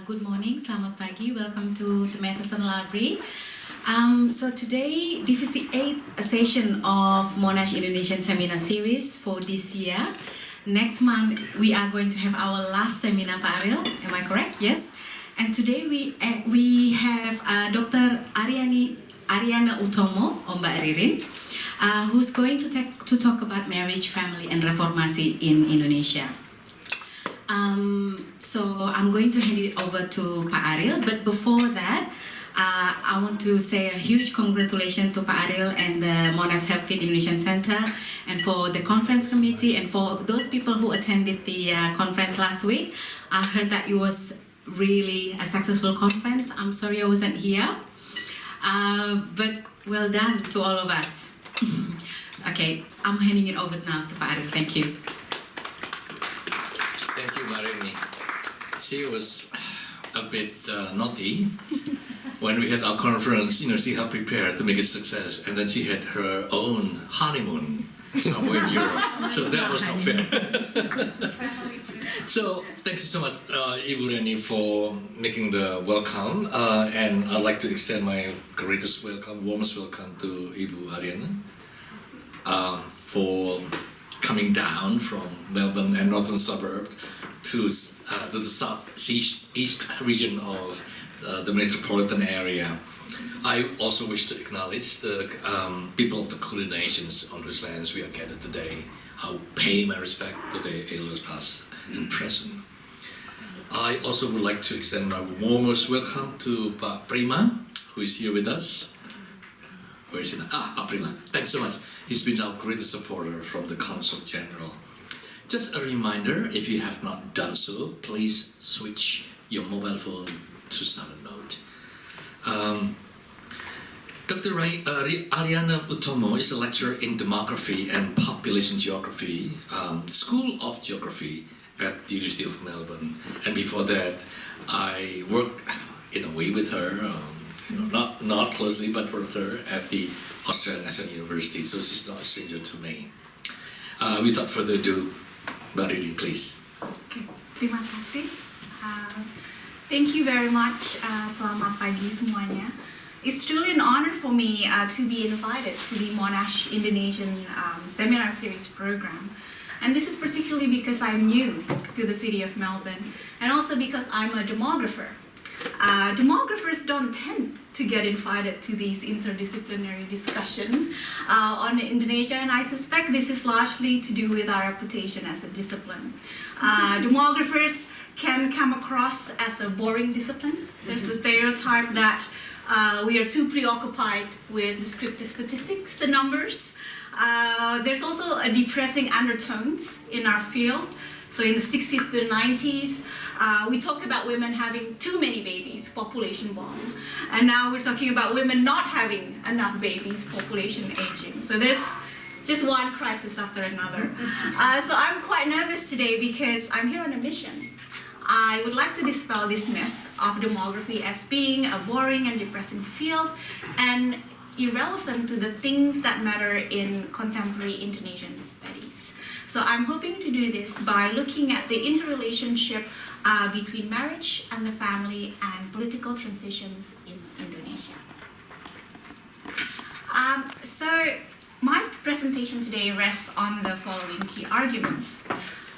Good morning, selamat pagi. Welcome to the Matheson Library. So today, this is the 8th session of Monash Indonesian Seminar Series for this year. Next month, we are going to have our last seminar, Pak Ariel. Am I correct? Yes. And today we have Dr. Ariana Utomo, or Mbak Ririn, who's going to talk about marriage, family, and reformasi in Indonesia. So I'm going to hand it over to Pak Ariel, but before that, I want to say a huge congratulations to Pak Ariel and the Monash Have Fit Indonesian Center, and for the conference committee, and for those people who attended the conference last week. I heard that it was really a successful conference. I'm sorry I wasn't here, but well done to all of us. Okay, I'm handing it over now to Pak Ariel. Thank you. Thank you, Marini. She was a bit naughty when we had our conference. You know, she had prepared to make a success, and then she had her own honeymoon somewhere in Europe. So that was not fair. So thank you so much, Ibu Reni, for making the welcome, and I'd like to extend my greatest welcome, warmest welcome to Ibu Ariana for coming down from Melbourne and northern suburb to the southeast region of the metropolitan area. I also wish to acknowledge the people of the Kulin nations on whose lands we are gathered today. I pay my respect to their elders past and present. I also would like to extend my warmest welcome to Pak Prima, who is here with us. Where is he now? Pak Prima. Thanks so much. He's been our greatest supporter from the Council General. Just a reminder, if you have not done so, please switch your mobile phone to silent mode. Dr. Ariana Utomo is a lecturer in Demography and Population Geography, School of Geography at the University of Melbourne. And before that, I worked in a way with her, not closely, but with her at the Australian National University, so she's not a stranger to me. Without further ado, Mbak Riri, please. Okay. Terima kasih. Thank you very much. Selamat pagi semuanya. It's truly an honor for me to be invited to the Monash Indonesian Seminar Series program. And this is particularly because I'm new to the city of Melbourne, and also because I'm a demographer. Demographers don't tend to get invited to these interdisciplinary discussion on Indonesia, and I suspect this is largely to do with our reputation as a discipline. Demographers can come across as a boring discipline. There's the stereotype that we are too preoccupied with descriptive statistics, the numbers. There's also a depressing undertones in our field. So in the 60s to the 90s, we talked about women having too many babies, population bomb. And now we're talking about women not having enough babies, population aging. So there's just one crisis after another. So I'm quite nervous today because I'm here on a mission. I would like to dispel this myth of demography as being a boring and depressing field and irrelevant to the things that matter in contemporary Indonesian studies. So I'm hoping to do this by looking at the interrelationship between marriage and the family and political transitions in Indonesia. So my presentation today rests on the following key arguments.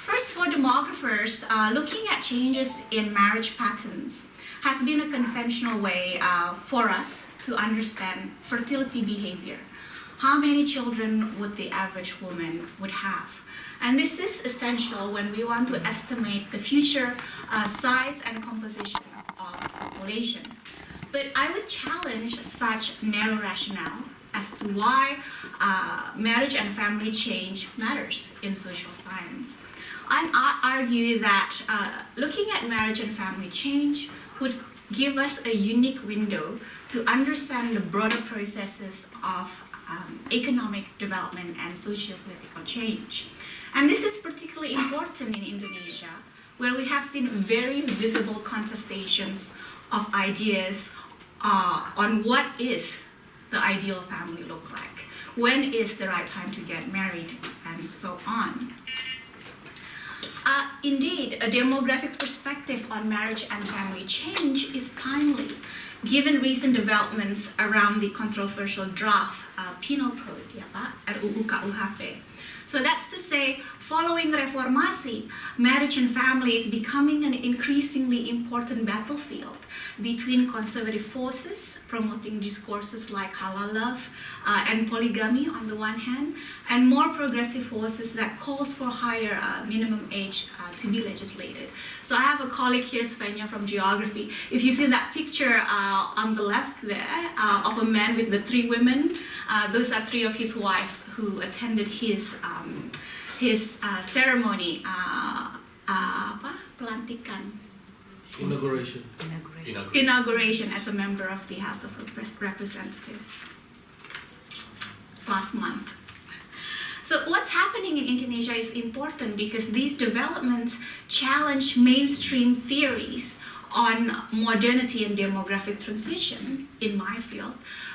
First, for demographers, looking at changes in marriage patterns has been a conventional way for us to understand fertility behavior. How many children would the average woman would have? And this is essential when we want to estimate the future size and composition of population. But I would challenge such narrow rationale as to why marriage and family change matters in social science. And I argue that looking at marriage and family change would give us a unique window to understand the broader processes of economic development and socio-political change. And this is particularly important in Indonesia, where we have seen very visible contestations of ideas on what is the ideal family look like, when is the right time to get married, and so on. Indeed, a demographic perspective on marriage and family change is timely, given recent developments around the controversial draft penal code, ya Pak, RUU KUHP. So that's to say, following reformasi, marriage and family is becoming an increasingly important battlefield between conservative forces promoting discourses like halal love and polygamy on the one hand, and more progressive forces that calls for higher minimum age to be legislated. So I have a colleague here, Svenja, from geography. If you see that picture on the left there of a man with the 3 women, those are 3 of his wives who attended his ceremony, pelantikan. Inauguration as a member of the House of Representatives last month. So what's happening in Indonesia is important because these developments challenge mainstream theories on modernity and demographic transition in my field,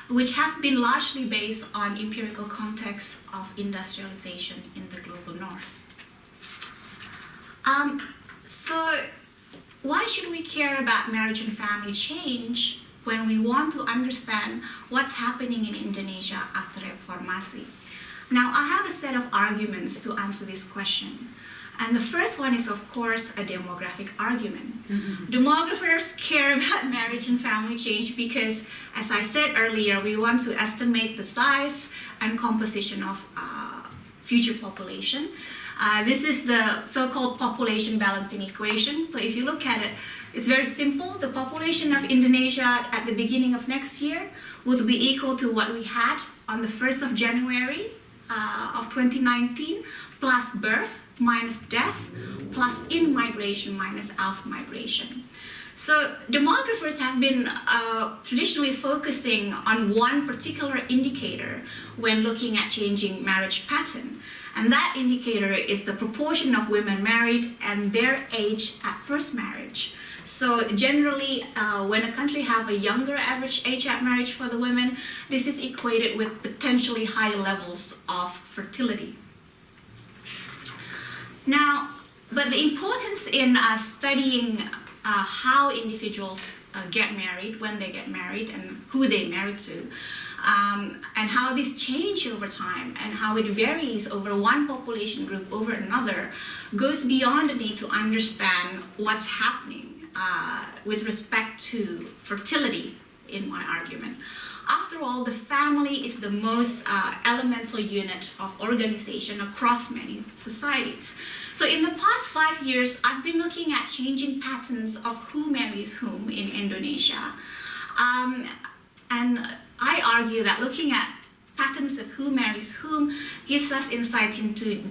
which have been largely based on empirical context of industrialization in the global north. So why should we care about marriage and family change when we want to understand what's happening in Indonesia after reformasi? Now, I have a set of arguments to answer this question. And the first one is, of course, a demographic argument. Demographers care about marriage and family change because, as I said earlier, we want to estimate the size and composition of future population. This is the so-called population balancing equation. So if you look at it, it's very simple. The population of Indonesia at the beginning of next year would be equal to what we had on the 1st of January of 2019, plus birth minus death, plus in-migration minus out-migration. So demographers have been traditionally focusing on one particular indicator when looking at changing marriage pattern. And that indicator is the proportion of women married and their age at first marriage. So generally, when a country have a younger average age at marriage for the women, this is equated with potentially high levels of fertility. Now, but the importance in studying how individuals get married, when they get married, and who they marry to, and how this change over time and how it varies over one population group over another goes beyond the need to understand what's happening with respect to fertility in my argument. After all, the family is the most elemental unit of organization across many societies. So in the past 5 years, I've been looking at changing patterns of who marries whom in Indonesia. And I argue that looking at patterns of who marries whom gives us insight into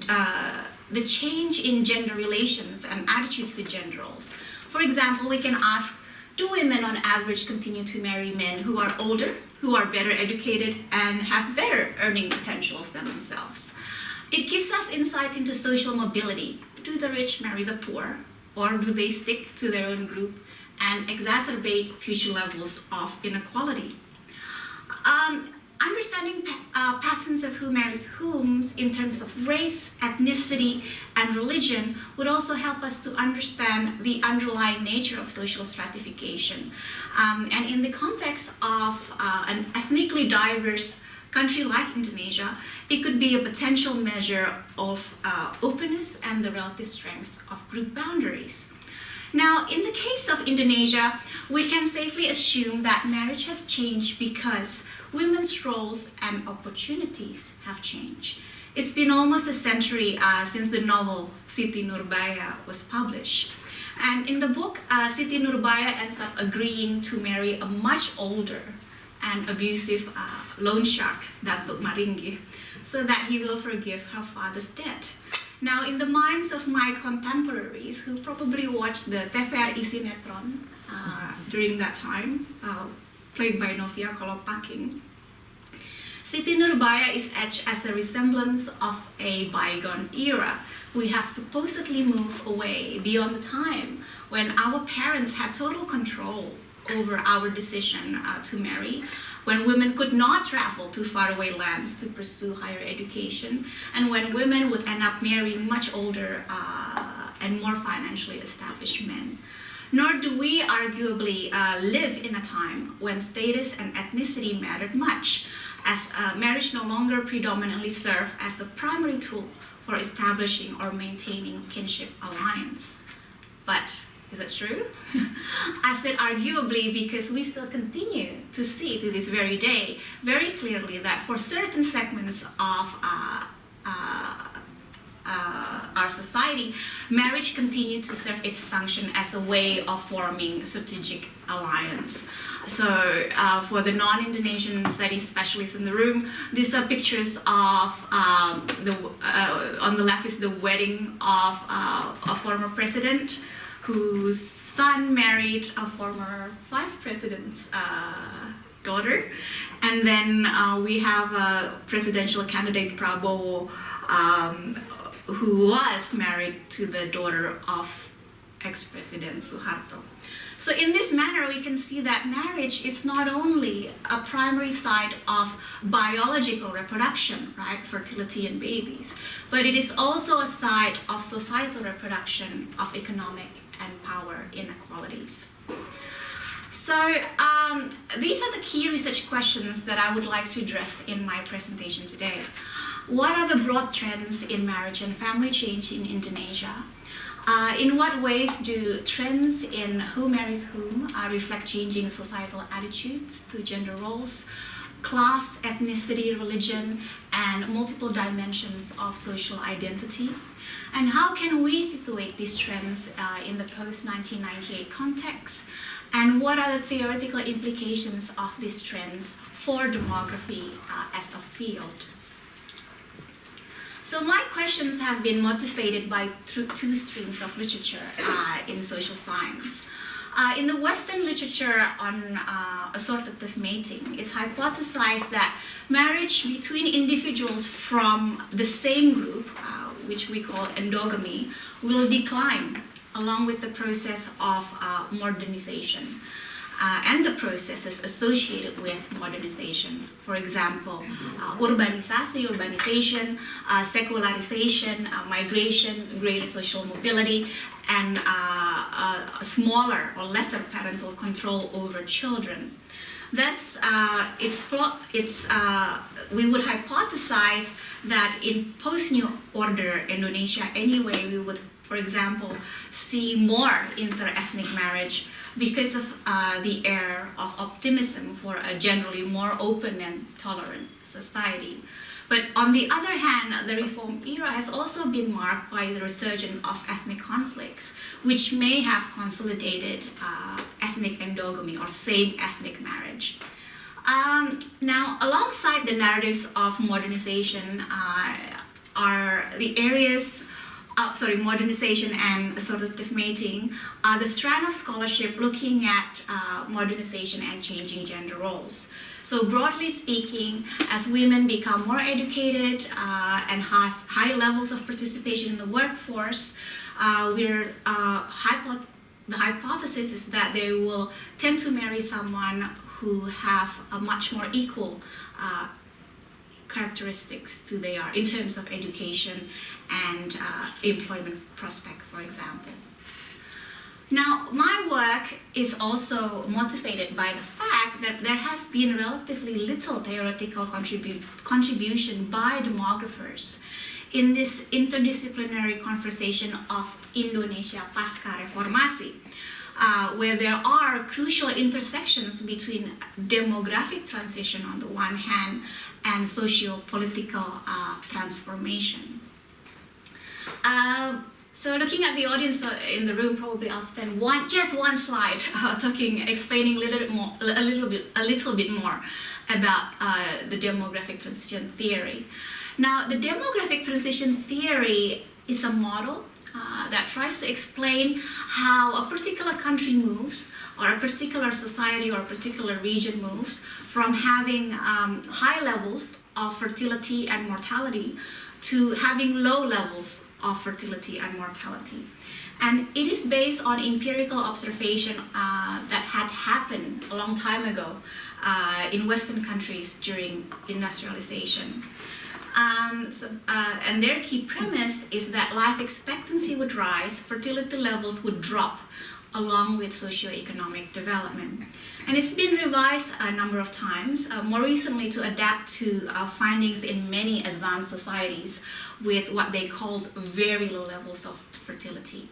the change in gender relations and attitudes to gender roles. For example, we can ask, do women on average continue to marry men who are older, who are better educated, and have better earning potentials than themselves? It gives us insight into social mobility. Do the rich marry the poor, or do they stick to their own group and exacerbate future levels of inequality? Understanding patterns of who marries whom in terms of race, ethnicity, and religion would also help us to understand the underlying nature of social stratification. And in the context of an ethnically diverse country like Indonesia, it could be a potential measure of openness and the relative strength of group boundaries. Now, in the case of Indonesia, we can safely assume that marriage has changed because women's roles and opportunities have changed. It's been almost a century since the novel Siti Nurbaya was published. And in the book, Siti Nurbaya ends up agreeing to marry a much older and abusive loan shark, Datuk Maringgi, so that he will forgive her father's debt. Now, in the minds of my contemporaries who probably watched the TVRI sinetron during that time, played by Novia Kolopaking, Siti Nurbaya is etched as a resemblance of a bygone era. We have supposedly moved away beyond the time when our parents had total control over our decision to marry, when women could not travel to faraway lands to pursue higher education, and when women would end up marrying much older and more financially established men. Nor do we arguably live in a time when status and ethnicity mattered much, as marriage no longer predominantly served as a primary tool for establishing or maintaining kinship alliance. But is that true? I said arguably because we still continue to see to this very day very clearly that for certain segments of our society, marriage continued to serve its function as a way of forming strategic alliance. So for the non-Indonesian studies specialists in the room, these are pictures of on the left is the wedding of a former president whose son married a former vice president's daughter. And then we have a presidential candidate, Prabowo, who was married to the daughter of ex-president Suharto. So in this manner, we can see that marriage is not only a primary side of biological reproduction, right, fertility and babies, but it is also a side of societal reproduction of economic and power inequalities. So these are the key research questions that I would like to address in my presentation today. What are the broad trends in marriage and family change in Indonesia? In what ways do trends in who marries whom reflect changing societal attitudes to gender roles, class, ethnicity, religion, and multiple dimensions of social identity? And how can we situate these trends in the post-1998 context? And what are the theoretical implications of these trends for demography as a field? So my questions have been motivated by two streams of literature in social science. In the Western literature on assortative mating, it's hypothesized that marriage between individuals from the same group, which we call endogamy, will decline along with the process of modernization. And the processes associated with modernization. For example, urbanization, secularization, migration, greater social mobility, and a smaller or lesser parental control over children. Thus, we would hypothesize that in post-New Order Indonesia anyway, we would, for example, see more inter-ethnic marriage because of the air of optimism for a generally more open and tolerant society. But on the other hand, the reform era has also been marked by the resurgence of ethnic conflicts, which may have consolidated ethnic endogamy or same ethnic marriage. Now, alongside the narratives of modernization are the areas modernization and assortative mating are the strand of scholarship looking at modernization and changing gender roles. So broadly speaking, as women become more educated and have high levels of participation in the workforce, the hypothesis is that they will tend to marry someone who have a much more equal characteristics to they are in terms of education and employment prospect, for example. Now, my work is also motivated by the fact that there has been relatively little theoretical contribution by demographers in this interdisciplinary conversation of Indonesia pasca reformasi, where there are crucial intersections between demographic transition on the one hand and socio-political transformation. So looking at the audience in the room, probably I'll spend just one slide explaining a little bit more about the demographic transition theory. Now, the demographic transition theory is a model that tries to explain how a particular country moves, or a particular society or a particular region moves from having high levels of fertility and mortality to having low levels of fertility and mortality. And it is based on empirical observation that had happened a long time ago in Western countries during industrialization. And their key premise is that life expectancy would rise, fertility levels would drop along with socioeconomic development. And it's been revised a number of times, more recently to adapt to findings in many advanced societies with what they called very low levels of fertility.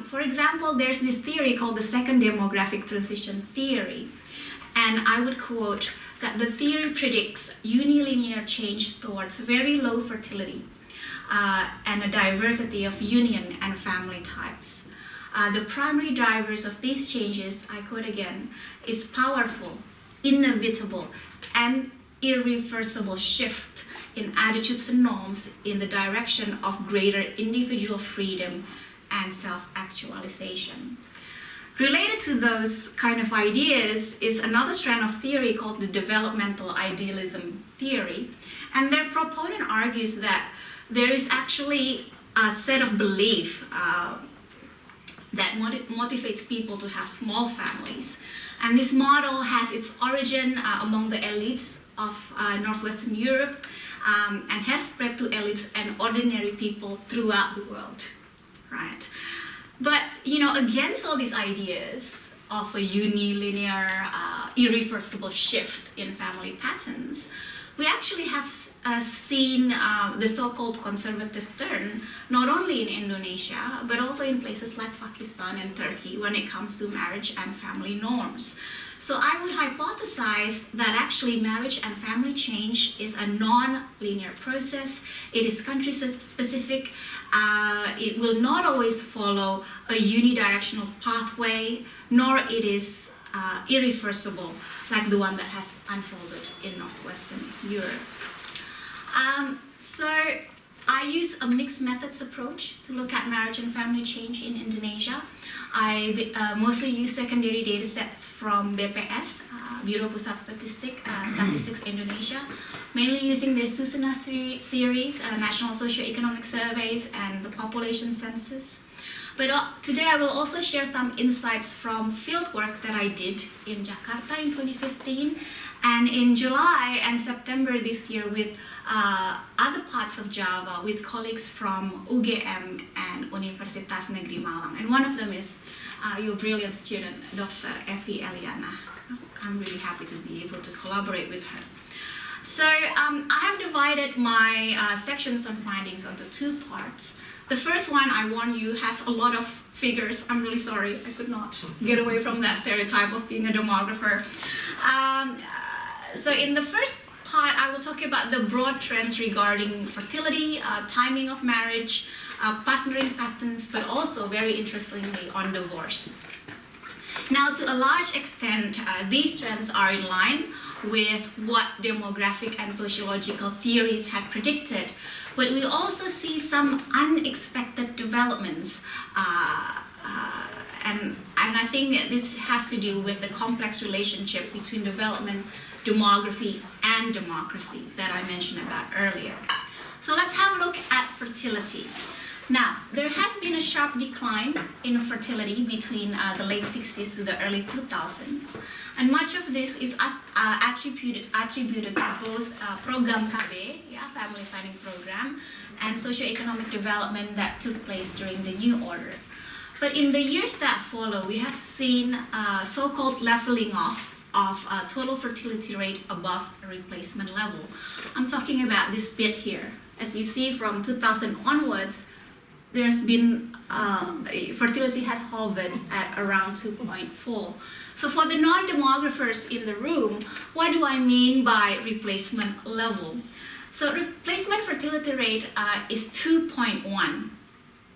For example, there's this theory called the second demographic transition theory. And I would quote that the theory predicts unilinear change towards very low fertility and a diversity of union and family types. The primary drivers of these changes, I quote again, is powerful, inevitable, and irreversible shift in attitudes and norms in the direction of greater individual freedom and self-actualization. Related to those kind of ideas is another strand of theory called the developmental idealism theory. And their proponent argues that there is actually a set of belief that motivates people to have small families. And this model has its origin among the elites of Northwestern Europe and has spread to elites and ordinary people throughout the world, right? But, against all these ideas of a unilinear, irreversible shift in family patterns, we actually have seen the so-called conservative turn, not only in Indonesia, but also in places like Pakistan and Turkey when it comes to marriage and family norms. So I would hypothesize that actually marriage and family change is a non-linear process. It is country-specific. It will not always follow a unidirectional pathway, nor it is irreversible like the one that has unfolded in Northwestern Europe. So I use a mixed methods approach to look at marriage and family change in Indonesia. I mostly use secondary data sets from BPS, Bureau Pusat Statistics Indonesia, mainly using their Susana series, National Socioeconomic Surveys, and the population census. But today I will also share some insights from fieldwork that I did in Jakarta in 2015 and in July and September this year with other parts of Java with colleagues from UGM and Universitas Negeri Malang. And one of them is your brilliant student, Dr. Evi Eliana. I'm really happy to be able to collaborate with her. So I have divided my sections on findings onto two parts. The first one, I warn you, has a lot of figures. I'm really sorry, I could not get away from that stereotype of being a demographer. So in the first part, I will talk about the broad trends regarding fertility, timing of marriage, partnering patterns, but also, very interestingly, on divorce. Now, to a large extent, these trends are in line with what demographic and sociological theories had predicted, but we also see some unexpected developments. And I think that this has to do with the complex relationship between development, demography, and democracy that I mentioned about earlier. So let's have a look at fertility. Now, there has been a sharp decline in fertility between the late 60s to the early 2000s. And much of this is attributed to both Program KB, Family Planning Program, and socioeconomic development that took place during the New Order. But in the years that follow, we have seen so-called leveling off of total fertility rate above replacement level. I'm talking about this bit here. As you see, from 2000 onwards, there's been, fertility has hovered at around 2.4. So for the non-demographers in the room, what do I mean by replacement level? So replacement fertility rate is 2.1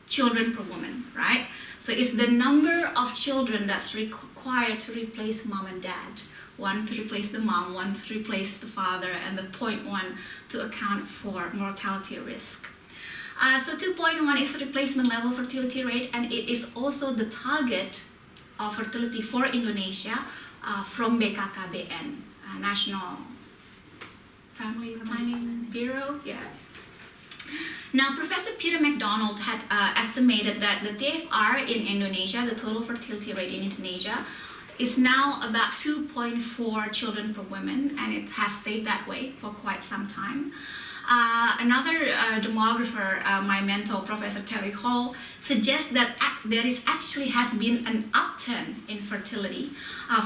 children per woman, right? So it's the number of children that's required to replace mom and dad. One to replace the mom, one to replace the father, and the 0.1 to account for mortality risk. So 2.1 is the replacement level fertility rate, and it is also the target of fertility for Indonesia from BKKBN, National Family Planning Bureau. Yeah. Now, Professor Peter MacDonald had estimated that the TFR in Indonesia, the total fertility rate in Indonesia, is now about 2.4 children per woman, and it has stayed that way for quite some time. Another demographer, my mentor, Professor Terry Hall, suggests that there has been an upturn in fertility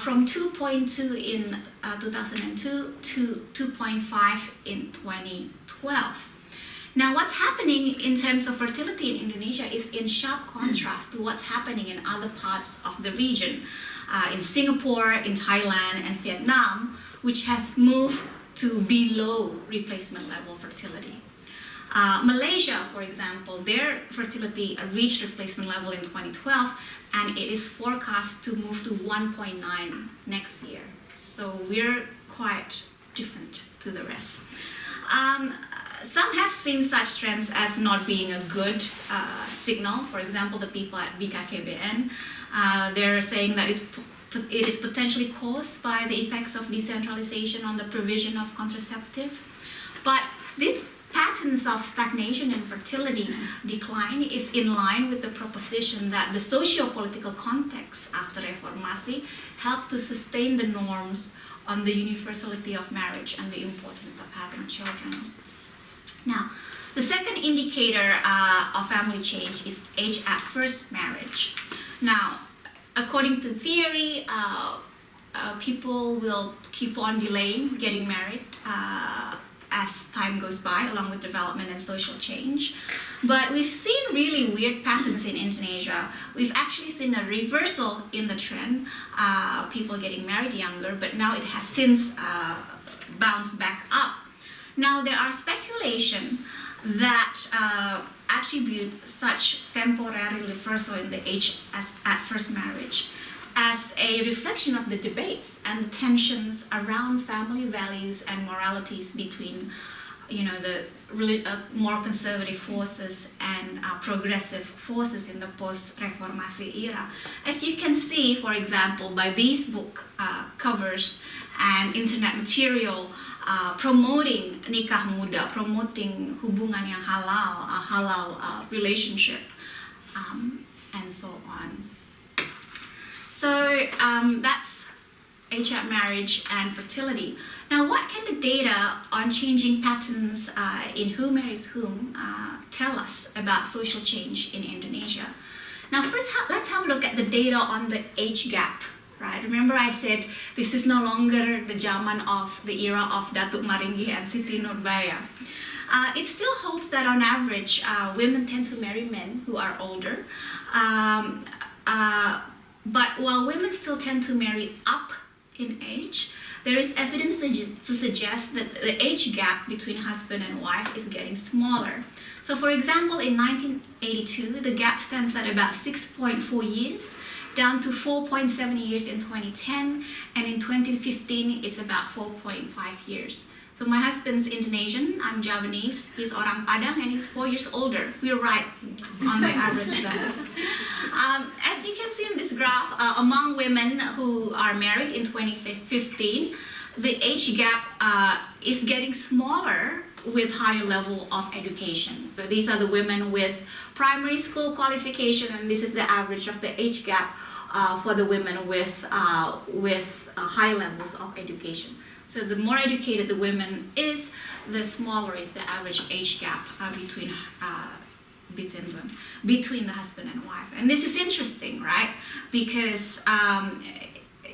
from 2.2 in 2002 to 2.5 in 2012. Now, what's happening in terms of fertility in Indonesia is in sharp contrast to what's happening in other parts of the region, in Singapore, in Thailand, and Vietnam, which has moved to below replacement level fertility. Malaysia, for example, their fertility reached replacement level in 2012, and it is forecast to move to 1.9 next year. So we're quite different to the rest. Some have seen such trends as not being a good signal. For example, the people at BKKBN, they're saying that it is potentially caused by the effects of decentralization on the provision of contraceptive. But these patterns of stagnation and fertility decline is in line with the proposition that the socio-political context after Reformasi helped to sustain the norms on the universality of marriage and the importance of having children. Now, the second indicator of family change is age at first marriage. Now, according to theory, people will keep on delaying getting married as time goes by, along with development and social change. But we've seen really weird patterns in Indonesia. We've actually seen a reversal in the trend, people getting married younger, but now it has since bounced back up. Now, there are speculation that attribute such temporary reversal in the age at first marriage as a reflection of the debates and the tensions around family values and moralities between, the more conservative forces and progressive forces in the post-Reformasi era. As you can see, for example, by these book covers and internet material promoting nikah muda, promoting hubungan yang halal, a halal relationship, and so on. So that's age at marriage and fertility. Now, what can the data on changing patterns in who marries whom tell us about social change in Indonesia? Now, first, let's have a look at the data on the age gap. Right? Remember I said this is no longer the zaman of the era of Datuk Maringgi and Siti Nurbaya. It still holds that on average, women tend to marry men who are older. But while women still tend to marry up in age, there is evidence to suggest that the age gap between husband and wife is getting smaller. So for example, in 1982, the gap stands at about 6.4 years, down to 4.7 years in 2010, and in 2015 it's about 4.5 years. So my husband's Indonesian, I'm Javanese, he's orang Padang, and he's 4 years older. We're right on the average there. As you can see in this graph, among women who are married in 2015, the age gap is getting smaller with higher level of education. So these are the women with primary school qualification, and this is the average of the age gap for the women with high levels of education. So the more educated the women is, the smaller is the average age gap between the husband and wife. And this is interesting, right? Because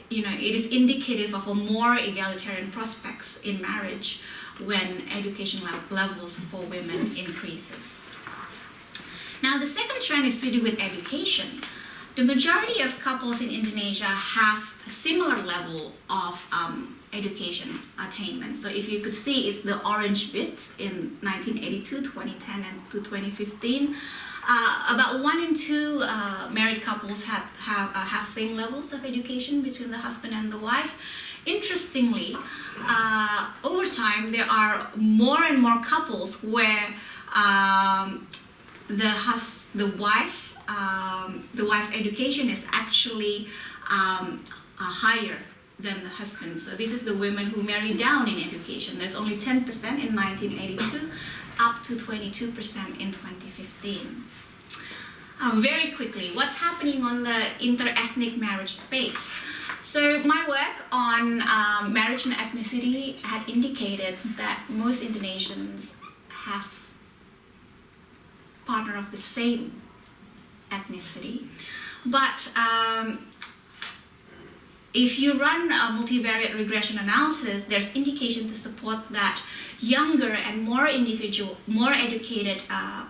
it is indicative of a more egalitarian prospects in marriage when education levels for women increases. Now, the second trend is to do with education. The majority of couples in Indonesia have a similar level of education attainment. So if you could see, it's the orange bits in 1982, 2010, and to 2015. About 1 in 2 married couples have same levels of education between the husband and the wife. Interestingly, over time, there are more and more couples where the wife's education is actually higher than the husband. So this is the women who marry down in education. There's only 10% in 1982, up to 22% in 2015. Very quickly, what's happening on the inter-ethnic marriage space? So my work on marriage and ethnicity had indicated that most Indonesians have partner of the same ethnicity. But if you run a multivariate regression analysis, there's indication to support that younger and more educated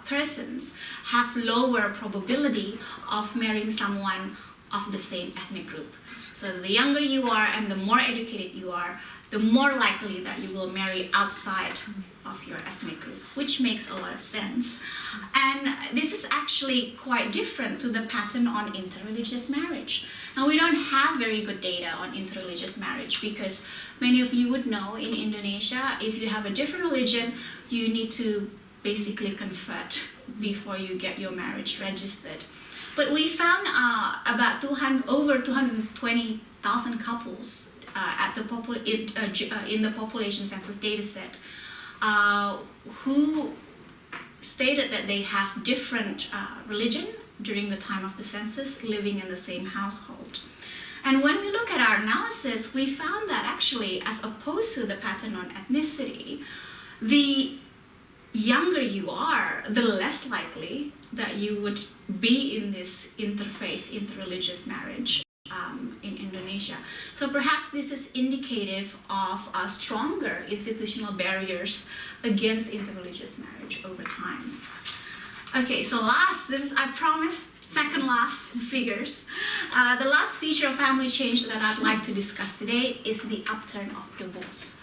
persons have lower probability of marrying someone of the same ethnic group. So the younger you are and the more educated you are, the more likely that you will marry outside of your ethnic group, which makes a lot of sense. And this is actually quite different to the pattern on interreligious marriage. Now, we don't have very good data on interreligious marriage because many of you would know in Indonesia, if you have a different religion, you need to basically convert before you get your marriage registered. But we found about over 220,000 couples in the population census data set who stated that they have different religion during the time of the census, living in the same household. And when we look at our analysis, we found that actually, as opposed to the pattern on ethnicity, the younger you are, the less likely that you would be in this interfaith, interreligious marriage in Indonesia. So perhaps this is indicative of stronger institutional barriers against interreligious marriage over time. Okay, so I promise, second last figures. The last feature of family change that I'd like to discuss today is the upturn of divorce.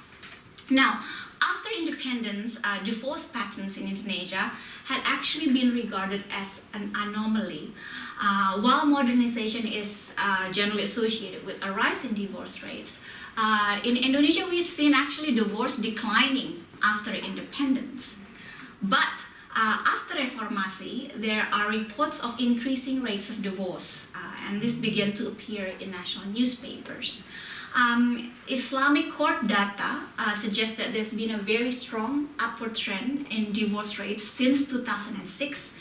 Now, after independence, divorce patterns in Indonesia had actually been regarded as an anomaly. While modernization is generally associated with a rise in divorce rates, in Indonesia we've seen actually divorce declining after independence. But after Reformasi, there are reports of increasing rates of divorce, and this began to appear in national newspapers. Islamic court data suggests that there's been a very strong upward trend in divorce rates since 2006.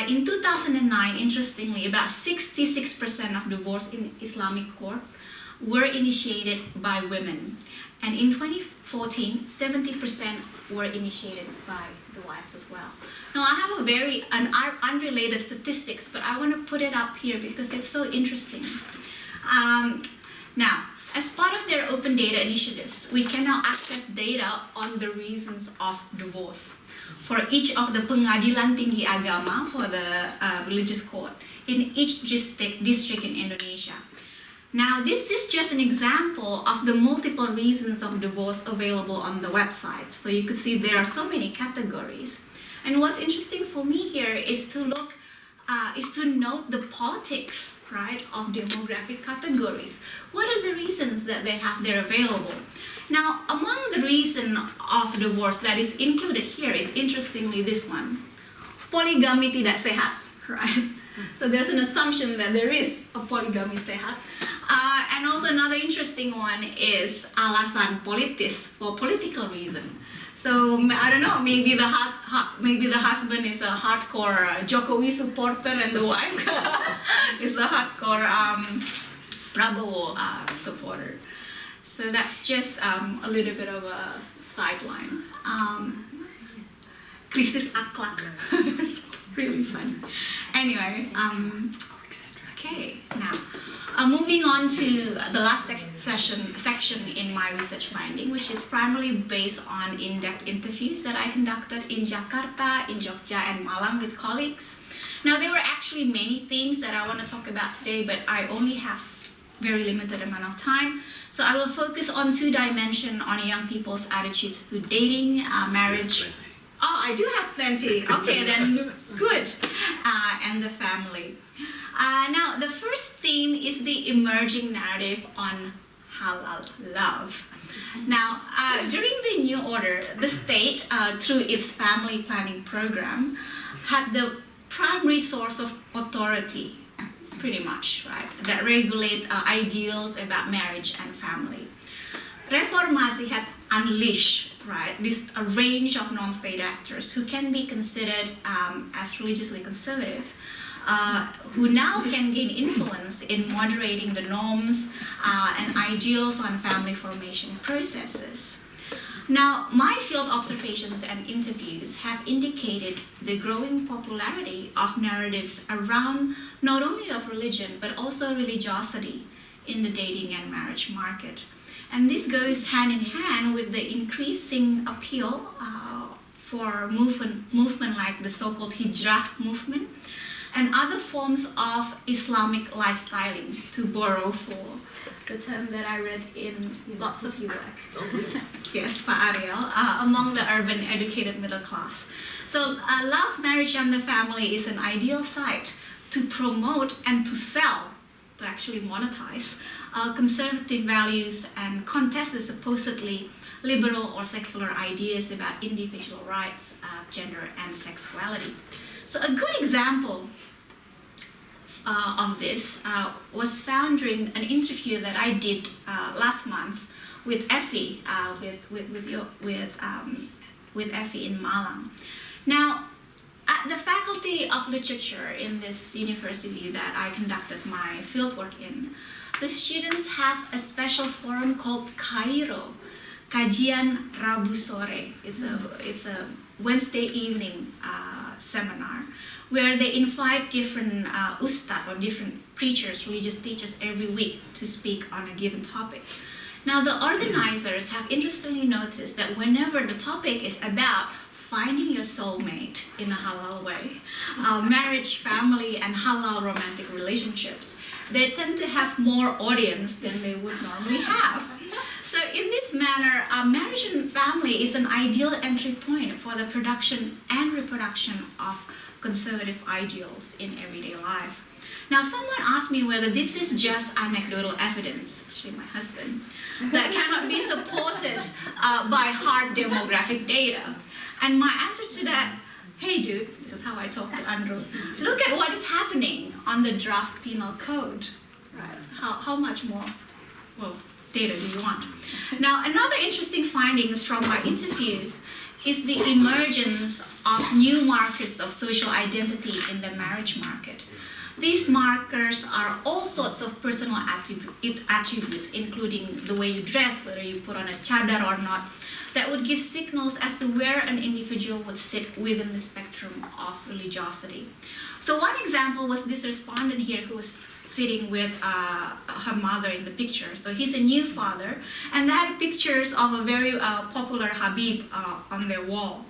In 2009, interestingly, about 66% of divorce in Islamic court were initiated by women. And in 2014, 70% were initiated by the wives as well. Now, I have a very unrelated statistics, but I want to put it up here because it's so interesting. Now, as part of their open data initiatives, we can now access data on the reasons of divorce for each of the pengadilan tinggi agama, for the religious court, in each district in Indonesia. Now, this is just an example of the multiple reasons of divorce available on the website. So you could see there are so many categories. And what's interesting for me here is to note the politics, right, of demographic categories. What are the reasons that they have there available? Now, among the reason of divorce that is included here is, interestingly, this one. Poligami tidak sehat, right? So there's an assumption that there is a polygamy sehat. And also another interesting one is alasan politis, or political reason. So I don't know, maybe the husband is a hardcore Jokowi supporter and the wife is a hardcore Prabowo supporter. So that's just a little bit of a sideline. Krisis akhlak. It's really fun. Anyway, okay, now moving on to the last section in my research finding, which is primarily based on in-depth interviews that I conducted in Jakarta, in Jogja, and Malang with colleagues. Now, there were actually many themes that I want to talk about today, but I only have very limited amount of time. So I will focus on two dimensions on young people's attitudes to dating, marriage. Oh, I do have plenty. Okay, then good. And the family. Now, the first theme is the emerging narrative on halal love. Now, during the New Order, the state, through its family planning program, had the primary source of authority, pretty much, right, that regulate ideals about marriage and family. Reformasi had unleashed, right, a range of non-state actors who can be considered as religiously conservative, who now can gain influence in moderating the norms and ideals on family formation processes. Now, my field observations and interviews have indicated the growing popularity of narratives around not only of religion, but also religiosity in the dating and marriage market. And this goes hand in hand with the increasing appeal for movement like the so-called hijrah movement and other forms of Islamic lifestyling, to borrow for the term that I read in lots of your work. Oh, really? Yes, Pak Ariel, among the urban educated middle class. So love, marriage and the family is an ideal site to promote and to sell, to actually monetize conservative values and contest the supposedly liberal or secular ideas about individual rights, gender and sexuality. So a good example of this was found during an interview that I did last month with Effie, with Effie in Malang. Now, at the Faculty of Literature in this university that I conducted my fieldwork in, the students have a special forum called Cairo, Kajian Rabu Sore. It's a Wednesday evening seminar where they invite different ustad or different preachers, religious teachers every week to speak on a given topic. Now the organizers have interestingly noticed that whenever the topic is about finding your soulmate in a halal way, marriage, family, and halal romantic relationships, they tend to have more audience than they would normally have. So in this manner, marriage and family is an ideal entry point for the production and reproduction of conservative ideals in everyday life. Now, someone asked me whether this is just anecdotal evidence, actually my husband, that cannot be supported by hard demographic data. And my answer to that, hey dude, this is how I talk to Andrew, look at what is happening on the draft penal code. Right? How much more, well, data do you want? Now, another interesting findings from my interviews is the emergence of new markers of social identity in the marriage market. These markers are all sorts of personal attributes, including the way you dress, whether you put on a chadar or not, that would give signals as to where an individual would sit within the spectrum of religiosity. So one example was this respondent here who was sitting with her mother in the picture. So he's a new father, and they had pictures of a very popular Habib on their wall.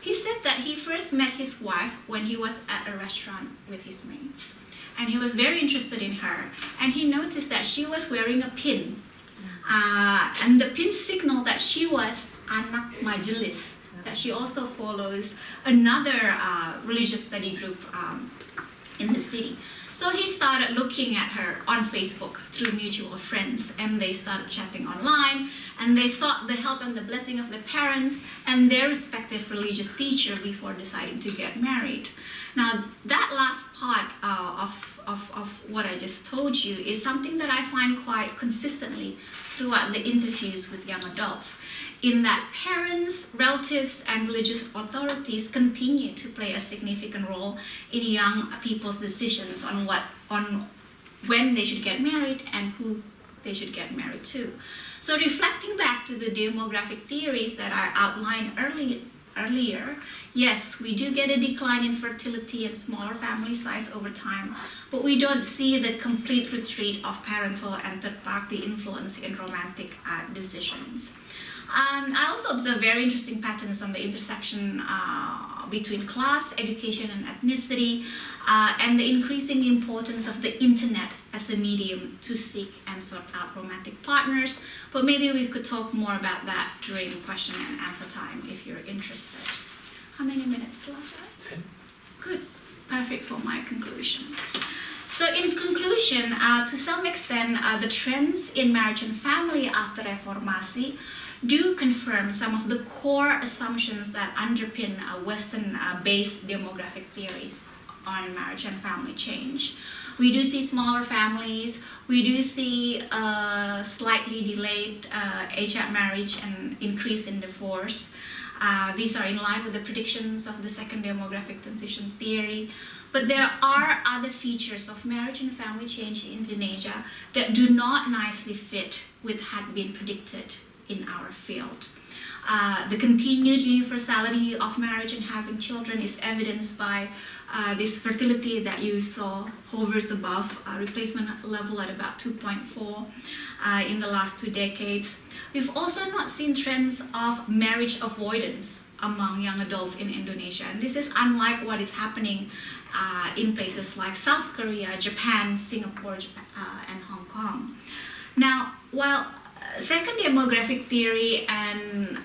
He said that he first met his wife when he was at a restaurant with his mates. And he was very interested in her. And he noticed that she was wearing a pin. And the pin signaled that she was anak majelis, that she also follows another religious study group in the city. So he started looking at her on Facebook through mutual friends, and they started chatting online, and they sought the help and the blessing of the parents and their respective religious teacher before deciding to get married. Now, that last part of what I just told you is something that I find quite consistently throughout the interviews with young adults, in that parents, relatives, and religious authorities continue to play a significant role in young people's decisions on when they should get married and who they should get married to. So reflecting back to the demographic theories that I outlined earlier, yes, we do get a decline in fertility and smaller family size over time, but we don't see the complete retreat of parental and third-party influence in romantic decisions. I also observe very interesting patterns on the intersection between class, education, and ethnicity, and the increasing importance of the internet as a medium to seek and sort out romantic partners. But maybe we could talk more about that during question and answer time if you're interested. How many minutes do I have? 10. Good. Perfect for my conclusion. So in conclusion, to some extent, the trends in marriage and family after Reformasi do confirm some of the core assumptions that underpin Western-based demographic theories on marriage and family change. We do see smaller families, we do see slightly delayed age at marriage and increase in divorce. These are in line with the predictions of the second demographic transition theory. But there are other features of marriage and family change in Indonesia that do not nicely fit with had been predicted in our field. The continued universality of marriage and having children is evidenced by this fertility that you saw hovers above replacement level at about 2.4 in the last 2 decades. We've also not seen trends of marriage avoidance among young adults in Indonesia, and this is unlike what is happening in places like South Korea, Japan, Singapore, and Hong Kong. Now, while second demographic theory and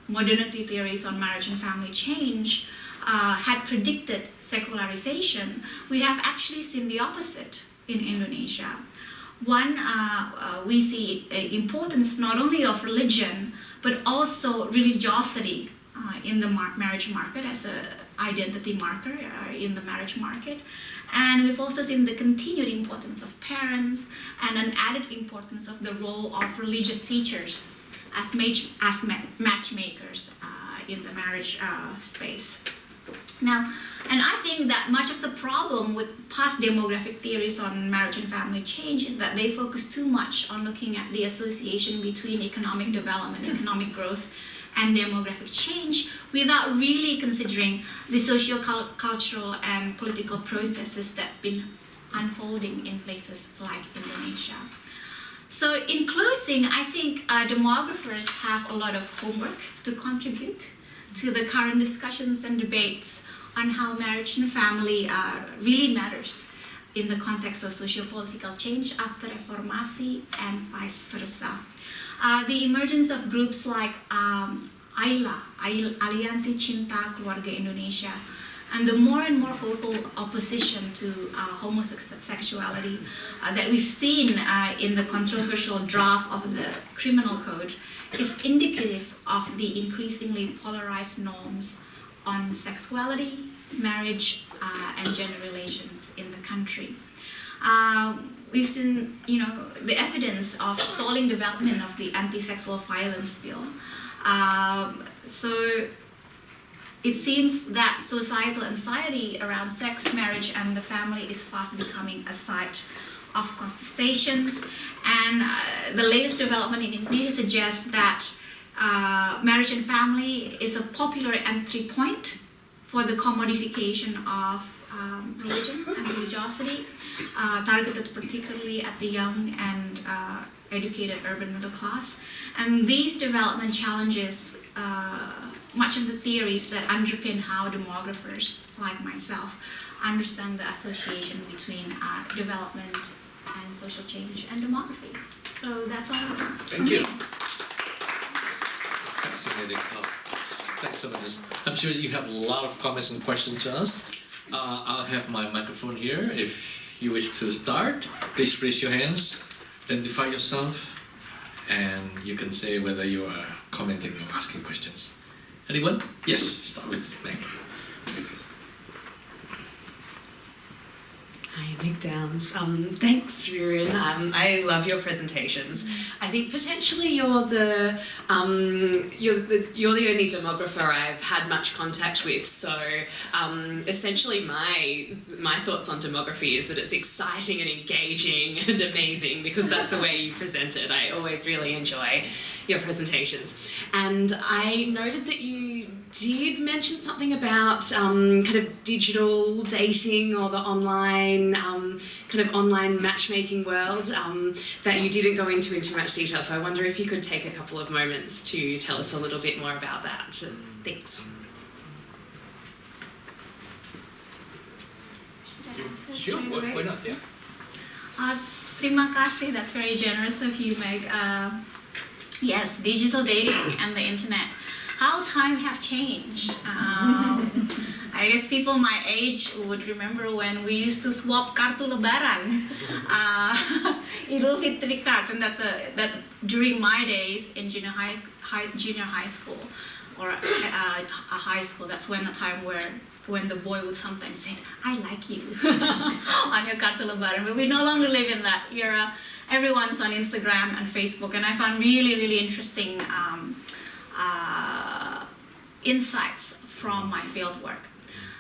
modernity theories on marriage and family change had predicted secularization, we have actually seen the opposite in Indonesia. One, we see importance not only of religion, but also religiosity in the marriage market as an identity marker in the marriage market. And we've also seen the continued importance of parents and an added importance of the role of religious teachers as matchmakers in the marriage space. Now, and I think that much of the problem with past demographic theories on marriage and family change is that they focus too much on looking at the association between economic development, economic growth, and demographic change without really considering the socio-cultural and political processes that's been unfolding in places like Indonesia. So in closing, I think demographers have a lot of homework to contribute to the current discussions and debates on how marriage and family really matters in the context of socio-political change after reformasi and vice versa. The emergence of groups like AILA, Aliansi Cinta Keluarga Indonesia, and the more and more vocal opposition to homosexuality that we've seen in the controversial draft of the criminal code is indicative of the increasingly polarized norms on sexuality, marriage, and gender relations in the country. We've seen, the evidence of stalling development of the anti-sexual violence bill. So it seems that societal anxiety around sex, marriage, and the family is fast becoming a site of contestations. And the latest development in Indonesia suggests that marriage and family is a popular entry point for the commodification of religion and religiosity, targeted particularly at the young and educated urban middle class. And these development challenges much of the theories that underpin how demographers like myself understand the association between development and social change and demography. So that's all. Thank you. Fascinating talk. Thanks so much. I'm sure you have a lot of comments and questions to us. I'll have my microphone here. If you wish to start, please raise your hands, identify yourself, and you can say whether you are commenting or asking questions. Anyone? Yes, start with Meg. Hi, Meg Downs. Thanks, Ruren. I love your presentations. I think potentially you're the only demographer I've had much contact with. So essentially, my thoughts on demography is that it's exciting and engaging and amazing because that's the way you present it. I always really enjoy your presentations, and I noted that you did mention something about kind of digital dating or the online kind of online matchmaking world that you didn't go into too much detail. So I wonder if you could take a couple of moments to tell us a little bit more about that. Thanks. Sure, why not? Yeah. Terima kasih. That's very generous of you, Meg. Yes, digital dating and the internet. How time have changed. I guess people my age would remember when we used to swap kartu lebaran, Idul Fitri cards, and that during my days in junior high school or a high school. That's when the time when the boy would sometimes say, "I like you" on your kartu lebaran. But we no longer live in that era. Everyone's on Instagram and Facebook, and I found really interesting insights from my field work.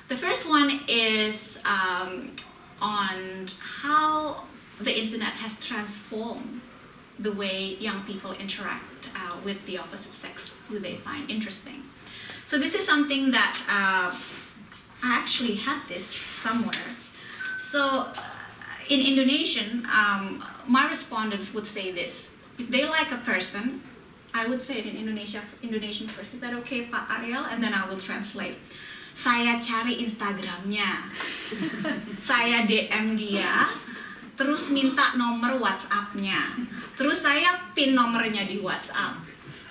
The first one is on how the internet has transformed the way young people interact with the opposite sex who they find interesting. So this is something that I actually had this somewhere. So in Indonesian, my respondents would say this. If they like a person, I would say it in Indonesian first. Is that okay, Pak Ariel? And then I will translate. Saya cari Instagramnya, saya DM dia, terus minta nomor WhatsApp-nya, terus saya pin nomornya di WhatsApp.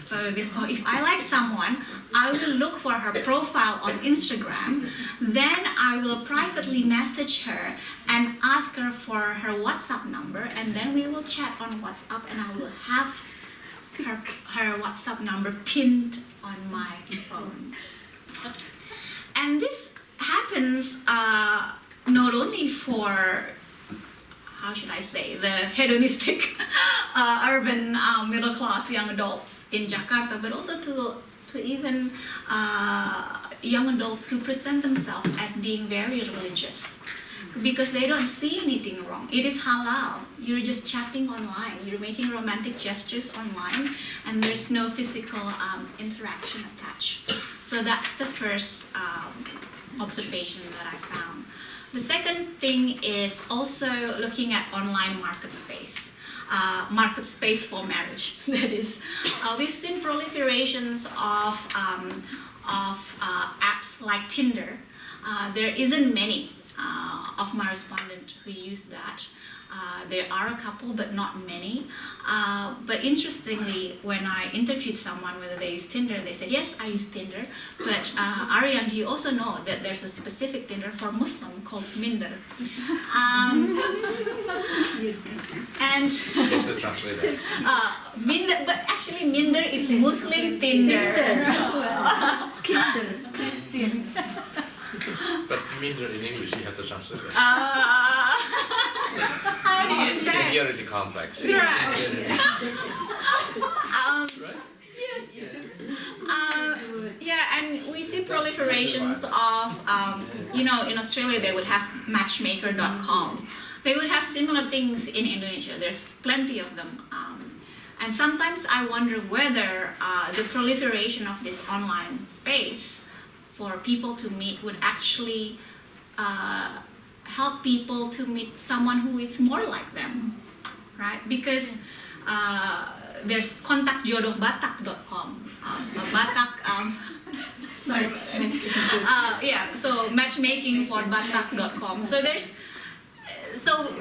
So if I like someone, I will look for her profile on Instagram, then I will privately message her and ask her for her WhatsApp number, and then we will chat on WhatsApp, and I will have her WhatsApp number pinned on my phone. And this happens not only for, how should I say, the hedonistic urban middle class young adults in Jakarta, but also to even young adults who present themselves as being very religious, because they don't see anything wrong. It is halal. You're just chatting online. You're making romantic gestures online, and there's no physical interaction attached. So that's the first observation that I found. The second thing is also looking at online market space for marriage. That is, we've seen proliferations of apps like Tinder. There isn't many of my respondents who use that. There are a couple, but not many. But interestingly, when I interviewed someone whether they use Tinder, they said, yes, I use Tinder. But Aryan, do you also know that there's a specific Tinder for Muslim called Minder? And Minder, but actually Minder is Muslim Tinder. Kinder, Christian. But Minder in English, you have to translate it. How do you say? Inferiority complex. Right. Right? Yeah, and we see proliferations of, in Australia they would have matchmaker.com. They would have similar things in Indonesia. There's plenty of them. And sometimes I wonder whether the proliferation of this online space for people to meet would actually help people to meet someone who is more like them, right? Because there's kontakjodohbatak.com, sorry, so matchmaking for batak.com. So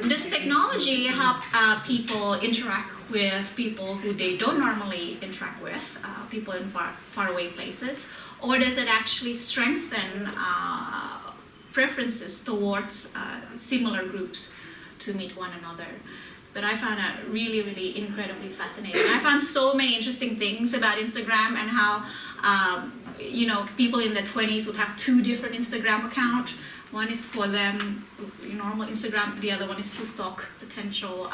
does technology help people interact with people who they don't normally interact with, people in faraway places, or does it actually strengthen preferences towards similar groups to meet one another? But I found it really, really incredibly fascinating. I found so many interesting things about Instagram and how, people in their 20s would have 2 different Instagram accounts. One is for them, normal Instagram, the other one is to stalk potential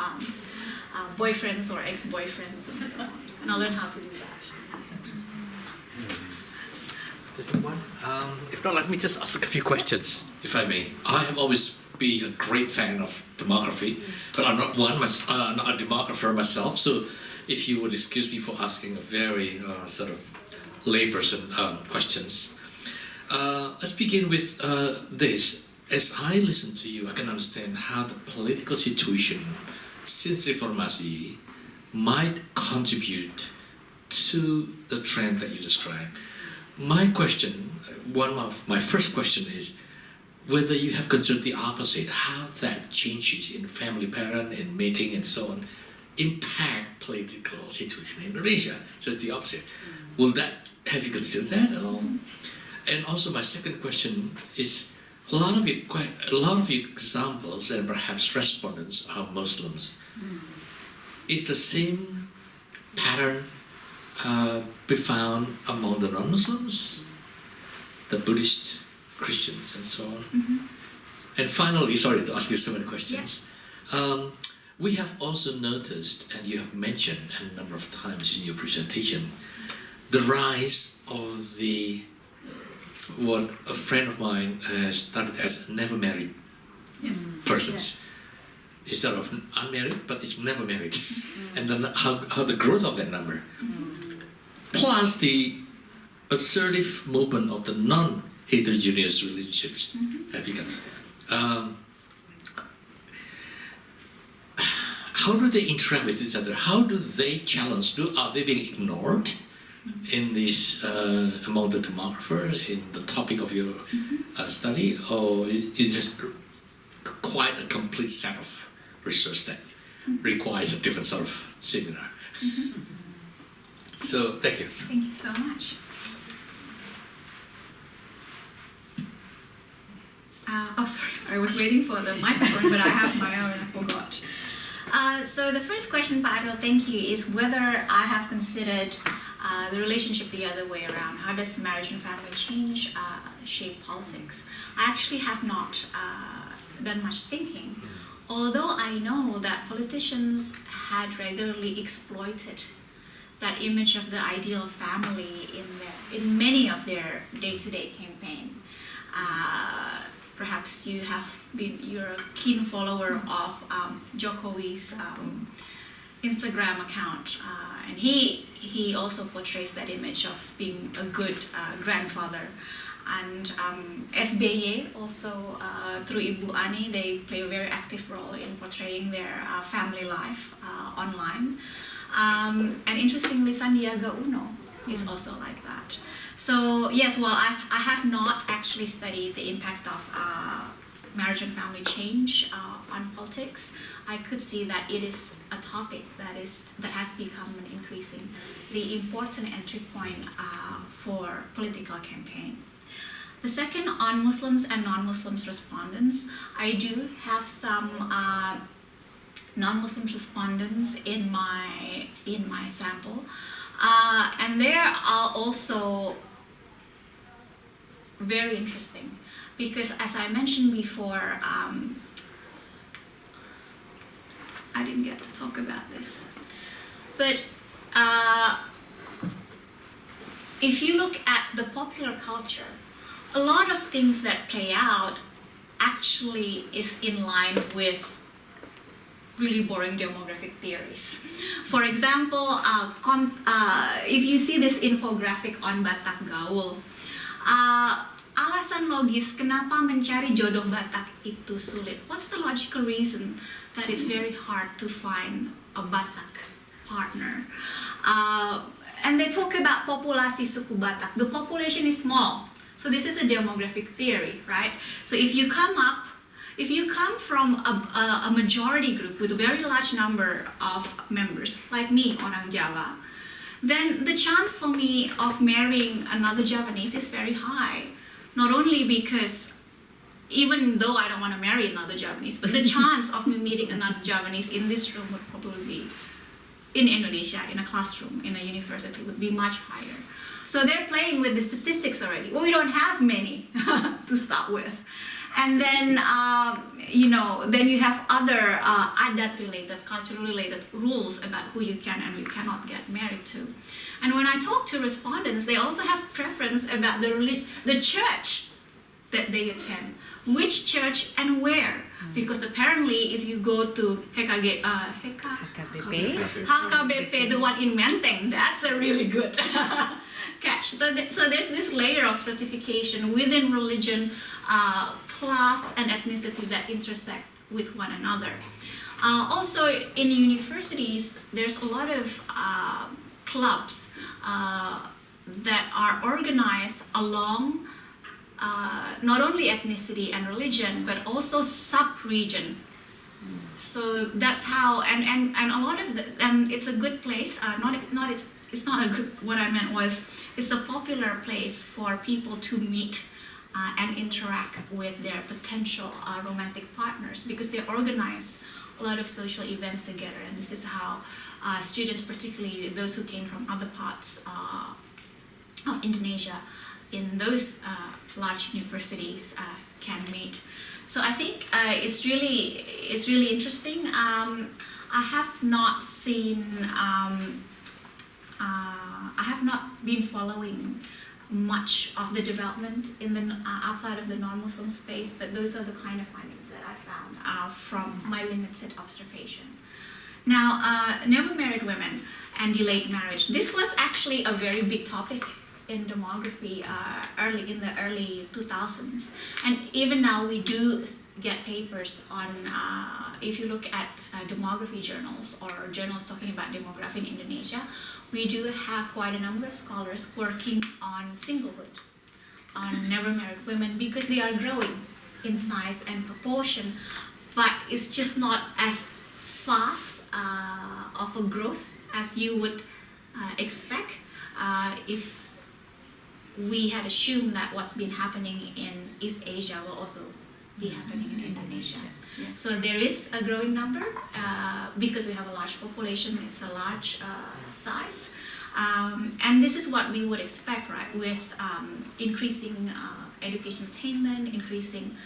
boyfriends or ex-boyfriends and so on. And I learned how to do that. If not, let me just ask a few questions, if I may. I have always been a great fan of demography, but I'm not not a demographer myself. So, if you would excuse me for asking a very sort of layperson questions. Let's begin with this. As I listen to you, I can understand how the political situation since Reformasi might contribute to the trend that you describe. My question, my first question is whether you have considered the opposite, how that changes in family pattern, in mating and so on, impact political situation in Indonesia. So it's the opposite. Have you considered that at all? And also my second question is, a lot of your examples and perhaps respondents are Muslims. Is the same pattern be found among the non-Muslims, the Buddhist, Christians, and so on? And finally, sorry to ask you so many questions. Yeah. We have also noticed, and you have mentioned a number of times in your presentation, the rise of what a friend of mine started as never married persons. instead of unmarried, but it's never married. And then how the growth of that number, plus the assertive movement of the non-heterogeneous relationships have become. How do they interact with each other? How do they challenge? Are they being ignored in this among the demographers in the topic of your study, or is this quite a complete set of research that requires a different sort of seminar? So thank you. Thank you so much. Sorry, I was waiting for the microphone, but I have my own, I forgot. So the first question, Pak Adil, thank you, is whether I have considered the relationship the other way around. How does marriage and family change shape politics? I actually have not done much thinking, although I know that politicians had regularly exploited that image of the ideal family in many of their day-to-day campaign. Perhaps you're a keen follower of Jokowi's Instagram account, and he also portrays that image of being a good grandfather. And SBY also, through Ibu Ani, they play a very active role in portraying their family life online. And interestingly, Sandiaga Uno is also like that. So yes, well, I have not actually studied the impact of marriage and family change on politics. I could see that it is a topic that has become an increasingly important entry point for political campaign. The second, on Muslims and non-Muslims respondents, I do have some non-Muslim respondents in my sample, and they are also very interesting because, as I mentioned before, I didn't get to talk about this, but if you look at the popular culture, a lot of things that play out actually is in line with really boring demographic theories. For example, if you see this infographic on Batak Gaul, alasan logis kenapa mencari jodoh Batak itu sulit. What's the logical reason that it's very hard to find a Batak partner? And they talk about populasi suku Batak. The population is small. So this is a demographic theory, right? So if you come from a majority group with a very large number of members, like me, orang Java, then the chance for me of marrying another Javanese is very high. Not only because, even though I don't want to marry another Javanese, but the chance of me meeting another Javanese in this room would probably be, in Indonesia, in a classroom, in a university, would be much higher. So they're playing with the statistics already. Well, we don't have many to start with. And then, then you have other adat-related, cultural-related rules about who you can and you cannot get married to. And when I talk to respondents, they also have preference about the church that they attend. Which church and where? Because apparently, if you go to HKBP, the one in Menteng, that's a really good catch. So there's this layer of stratification within religion, class, and ethnicity that intersect with one another. Also, in universities, there's a lot of clubs that are organized along not only ethnicity and religion, but also sub-region. So that's how, and a lot of and it's a good place. It's not a good. What I meant was, it's a popular place for people to meet and interact with their potential romantic partners because they organize a lot of social events together, and this is how students, particularly those who came from other parts of Indonesia, in those large universities, can meet. So I think it's really interesting. I have not seen. I have not been following much of the development in the outside of the non-Muslim space, but those are the kind of findings that I found from my limited observation. Now, never married women and delayed marriage. This was actually a very big topic in demography in the early 2000s. And even now we do get papers on, if you look at demography journals or journals talking about demography in Indonesia, we do have quite a number of scholars working on singlehood, on never married women, because they are growing in size and proportion, but it's just not as fast of a growth as you would expect if we had assumed that what's been happening in East Asia will also be happening in Indonesia. So there is a growing number because we have a large population, it's a large size. And this is what we would expect, right, with increasing education attainment, increasing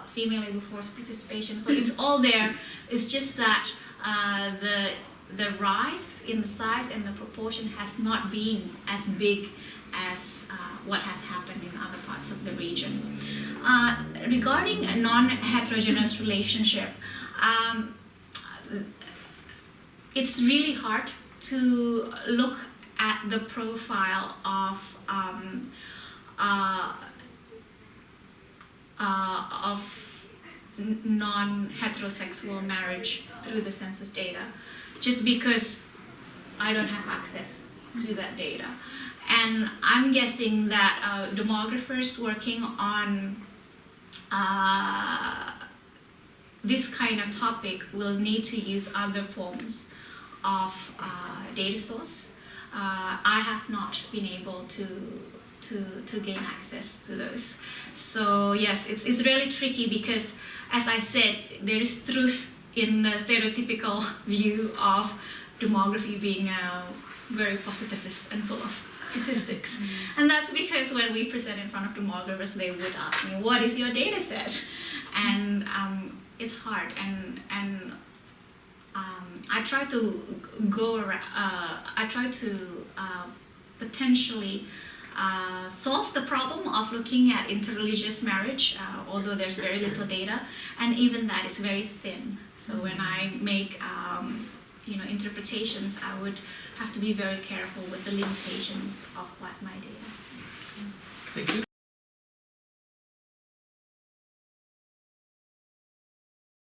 female labor force participation. So it's all there. It's just that the rise in the size and the proportion has not been as big as what has happened in other parts of the region. Regarding a non-heterogeneous relationship, it's really hard to look at the profile of non-heterosexual marriage through the census data, just because I don't have access to that data. And I'm guessing that demographers working on this kind of topic will need to use other forms of data source. I have not been able to gain access to those. So yes, it's really tricky because, as I said, there is truth in the stereotypical view of demography being very positivist and full of statistics. And that's because when we present in front of demographers, they would ask me, what is your data set? And it's hard. And I try to go around, I try to potentially solve the problem of looking at interreligious marriage, although there's very little data, and even that is very thin. So when I make interpretations, I would have to be very careful with the limitations of what my data is. Thank you.